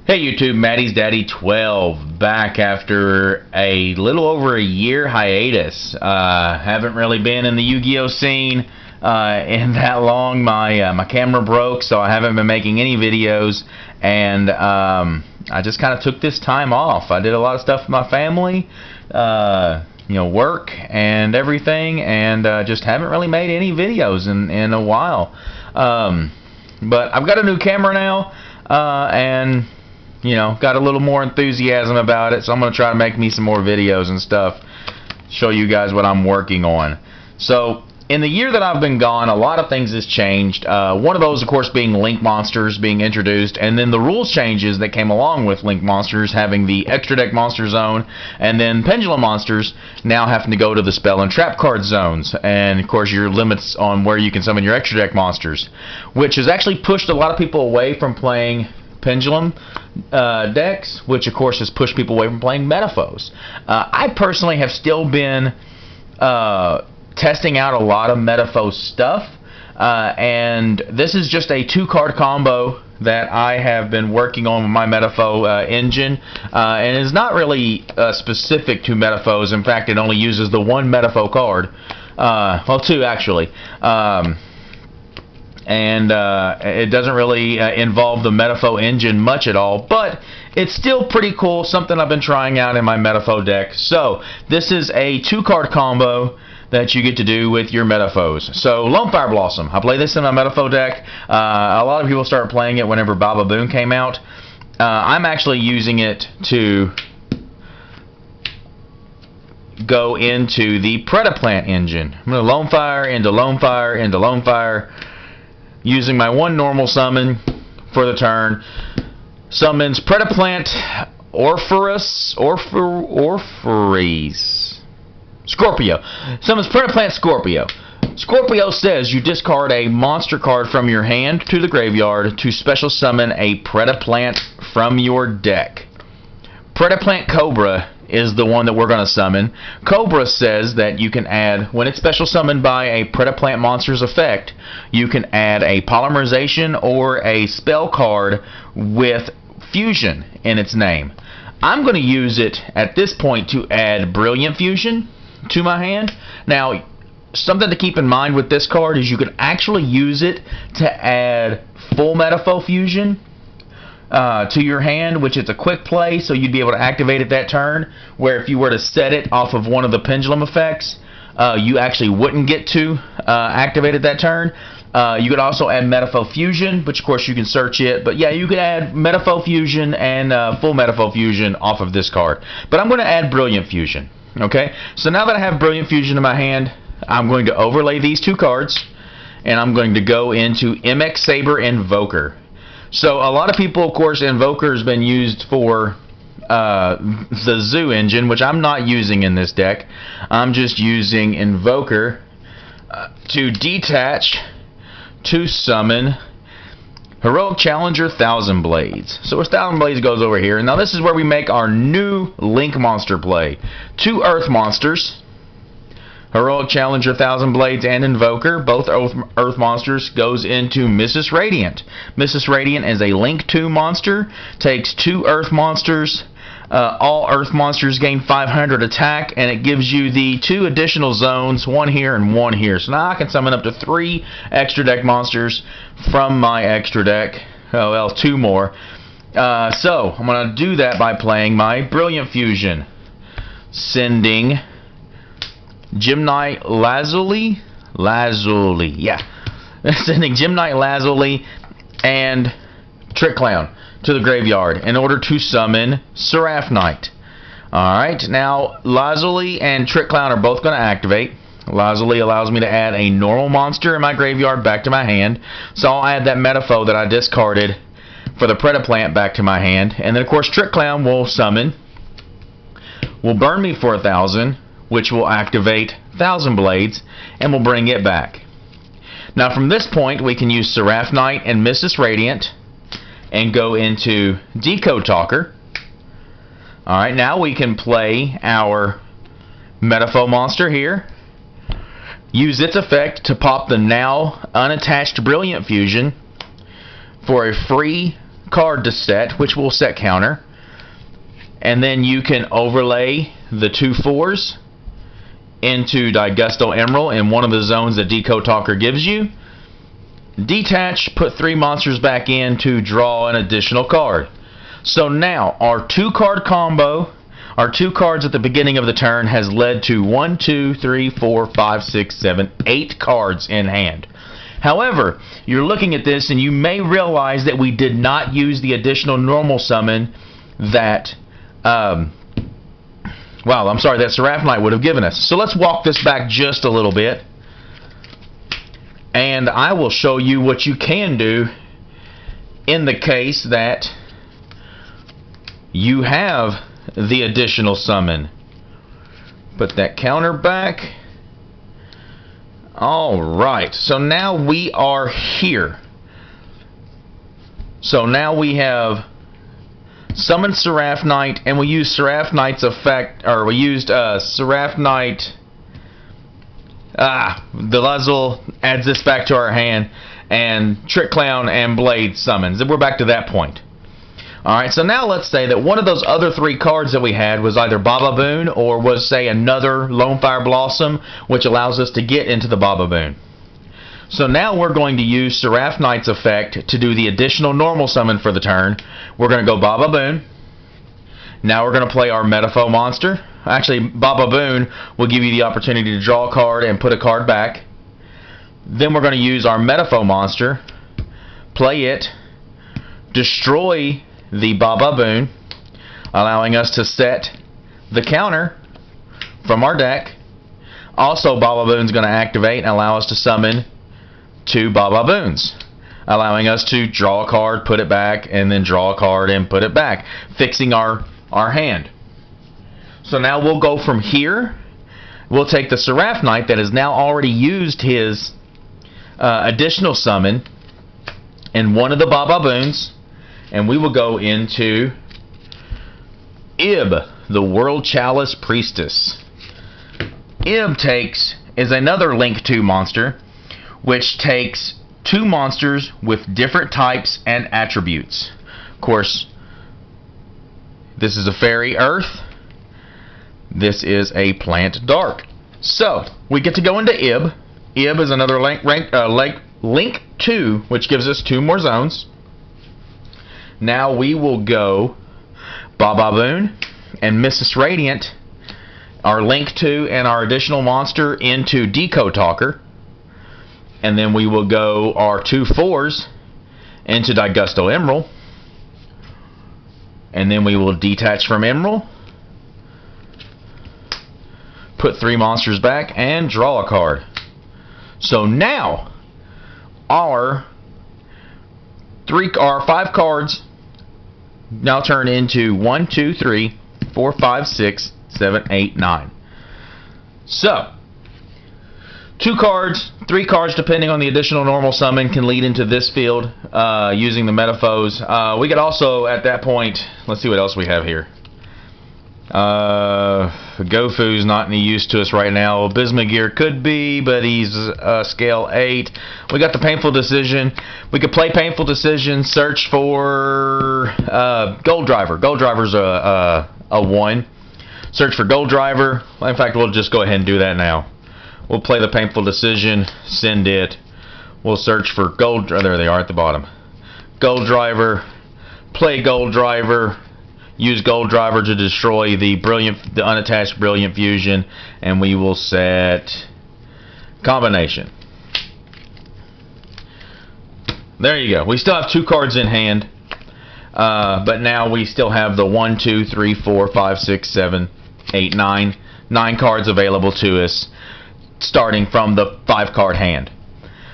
Hey YouTube, Maddie's Daddy 12 back after a little over a year hiatus. Haven't really been in the YuGiOh scene in that long. My camera broke, so I haven't been making any videos, and I just kind of took this time off. I did a lot of stuff with my family, work and everything, and just haven't really made any videos in a while. But I've got a new camera now, and got a little more enthusiasm about it, so I'm going to try to make me some more videos and stuff, show you guys what I'm working on. So in the year that I've been gone, a lot of things has changed. One of those, of course, being Link Monsters being introduced, and then the rules changes that came along with Link Monsters having the Extra Deck Monster Zone, and then Pendulum Monsters now having to go to the Spell and Trap Card Zones, and of course your limits on where you can summon your Extra Deck Monsters, which has actually pushed a lot of people away from playing Pendulum decks, which of course has pushed people away from playing Metalfoes. I personally have still been testing out a lot of Metalfoe stuff, and this is just a 2-card combo that I have been working on with my Metalfoe engine, and is not really specific to Metalfoes. In fact, it only uses the one Metalfoe card, well, two actually. And it doesn't really involve the Metalfoe engine much at all, but it's still pretty cool, something I've been trying out in my Metalfoe deck. So this is a 2-card combo that you get to do with your Metalfoes. So Lone Fire Blossom, I play this in my Metalfoe deck. A lot of people started playing it whenever Baba Boon came out. I'm actually using it to go into the Predaplant engine. I'm going to Lone Fire into Lone Fire into Lone Fire, using my one normal summon for the turn. Summons Predaplant Scorpio. Summons Predaplant Scorpio. Scorpio says you discard a monster card from your hand to the graveyard to special summon a Predaplant from your deck. Predaplant Cobra is the one that we're going to summon. Cobra says that you can add, when it's special summoned by a Predaplant monster's effect, you can add a polymerization or a spell card with fusion in its name. I'm going to use it at this point to add Brilliant Fusion to my hand. Now, something to keep in mind with this card is you can actually use it to add full Metalfoe Fusion to your hand, which is a quick play, so you'd be able to activate it that turn, where if you were to set it off of one of the pendulum effects, you actually wouldn't get to activate it that turn. You could also add Metalfoe Fusion, which of course you can search it, but yeah, you could add Metalfoe Fusion and full Metalfoe Fusion off of this card. But I'm going to add Brilliant Fusion. Okay, so now that I have Brilliant Fusion in my hand, I'm going to overlay these 2 cards, and I'm going to go into MX Saber Invoker. So a lot of people, of course, Invoker has been used for the Zoo engine, which I'm not using in this deck. I'm just using Invoker to detach to summon Heroic Challenger Thousand Blades. So a Thousand Blades goes over here. Now this is where we make our new Link monster play. 2 Earth monsters, Heroic Challenger Thousand Blades and Invoker, both Earth monsters, goes into Mrs. Radiant. Mrs. Radiant is a Link 2 monster, takes 2 Earth monsters. All Earth monsters gain 500 attack, and it gives you the 2 additional zones, 1 here and 1 here. So now I can summon up to 3 extra deck monsters from my extra deck. Oh well, 2 more. So I'm going to do that by playing my Brilliant Fusion, sending Gymnite Lazuli, yeah. Sending Gymnite Lazuli and Trick Clown to the graveyard in order to summon Seraph Knight. Alright, now Lazuli and Trick Clown are both going to activate. Lazuli allows me to add a normal monster in my graveyard back to my hand, so I'll add that Metalfoe that I discarded for the Predaplant back to my hand, and then of course Trick Clown will summon, will burn me for 1,000, which will activate Thousand Blades, and will bring it back. Now from this point we can use Seraph Knight and Mrs. Radiant and go into Decode Talker. Alright, now we can play our Metalfoe monster here, use its effect to pop the now unattached Brilliant Fusion for a free card to set, which will set counter. And then you can overlay the 2 4s into Digusto Emerald in one of the zones that Decode Talker gives you. Detach, put 3 monsters back in to draw an additional card. So now our 2-card combo, our 2 cards at the beginning of the turn, has led to 1, 2, 3, 4, 5, 6, 7, 8 cards in hand. However, you're looking at this and you may realize that we did not use the additional normal summon that that Seraphonite would have given us. So let's walk this back just a little bit, and I will show you what you can do in the case that you have the additional summon. Put that counter back. Alright, so now we are here. So now we have summoned Seraphonite, and we used Seraphonite's effect, or we used Seraphonite. The Luzzle adds this back to our hand, and Trick Clown and Blade summons. And we're back to that point. Alright, so now let's say that one of those other 3 cards that we had was either Baba Boon or was, say, another Lone Fire Blossom, which allows us to get into the Baba Boon. So now we're going to use Seraphonite's effect to do the additional normal summon for the turn. We're going to go Baba Boon. Now we're going to play our Metalfoe monster. Actually, Baba Boon will give you the opportunity to draw a card and put a card back. Then we're going to use our Metalfoe monster, play it, destroy the Baba Boon, allowing us to set the counter from our deck. Also, Baba Boon's going to activate and allow us to summon 2 Baba Boons, allowing us to draw a card, put it back, and then draw a card and put it back, fixing our hand. So now we'll go from here. We'll take the Seraphonite that has now already used his additional summon in one of the Baba Boons, and we will go into Ib, the World Chalice Priestess. Ib is another Link 2 monster, which takes 2 monsters with different types and attributes. Of course, this is a Fairy Earth. This is a Plant Dark. So, we get to go into Ib. Ib is another Link 2, which gives us 2 more zones. Now we will go Baba Boon and Mrs. Radiant, our Link 2 and our additional monster, into Decode Talker. And then we will go our 2 4s into Digusto Emerald. And then we will detach from Emerald, put 3 monsters back, and draw a card. So now our 5 cards now turn into 1, 2, 3, 4, 5, 6, 7, 8, 9. So 2 cards, 3 cards, depending on the additional normal summon, can lead into this field using the Metalfoes. We could also, at that point, let's see what else we have here. Gofu's not any use to us right now. Bismugear could be, but he's scale 8. We got the Painful Decision. We could play Painful Decision, search for Gold Driver. Gold Driver's a 1. Search for Gold Driver. In fact, we'll just go ahead and do that now. We'll play the Painful Decision, send it. We'll search for Gold. There they are at the bottom. Gold Driver. Play Gold Driver. Use Gold Driver to destroy the unattached Brilliant Fusion, and we will set Combination. There you go. We still have 2 cards in hand, but now we still have the 1, 2, 3, 4, 5, 6, 7, 8, 9 cards available to us, starting from the 5-card hand.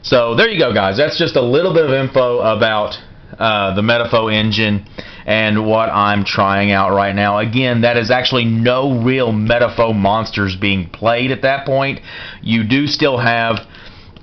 So there you go, guys. That's just a little bit of info about the Metalfoe engine and what I'm trying out right now. Again, that is actually no real Metalfoe monsters being played at that point. You do still have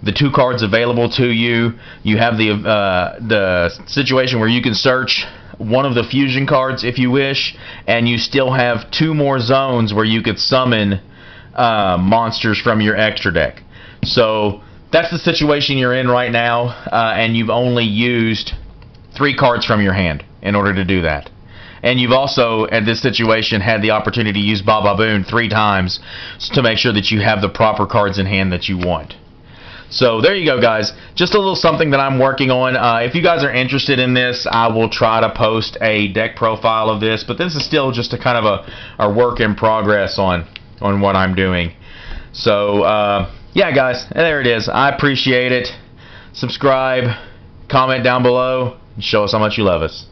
the 2 cards available to you. You have the situation where you can search one of the fusion cards if you wish, and you still have 2 more zones where you could summon monsters from your extra deck. So that's the situation you're in right now, and you've only used 3 cards from your hand in order to do that. And you've also, in this situation, had the opportunity to use Baba Boon 3 times to make sure that you have the proper cards in hand that you want. So there you go, guys. Just a little something that I'm working on. If you guys are interested in this, I will try to post a deck profile of this. But this is still just a kind of a work in progress on what I'm doing. So yeah, guys, there it is. I appreciate it. Subscribe, comment down below, and show us how much you love us.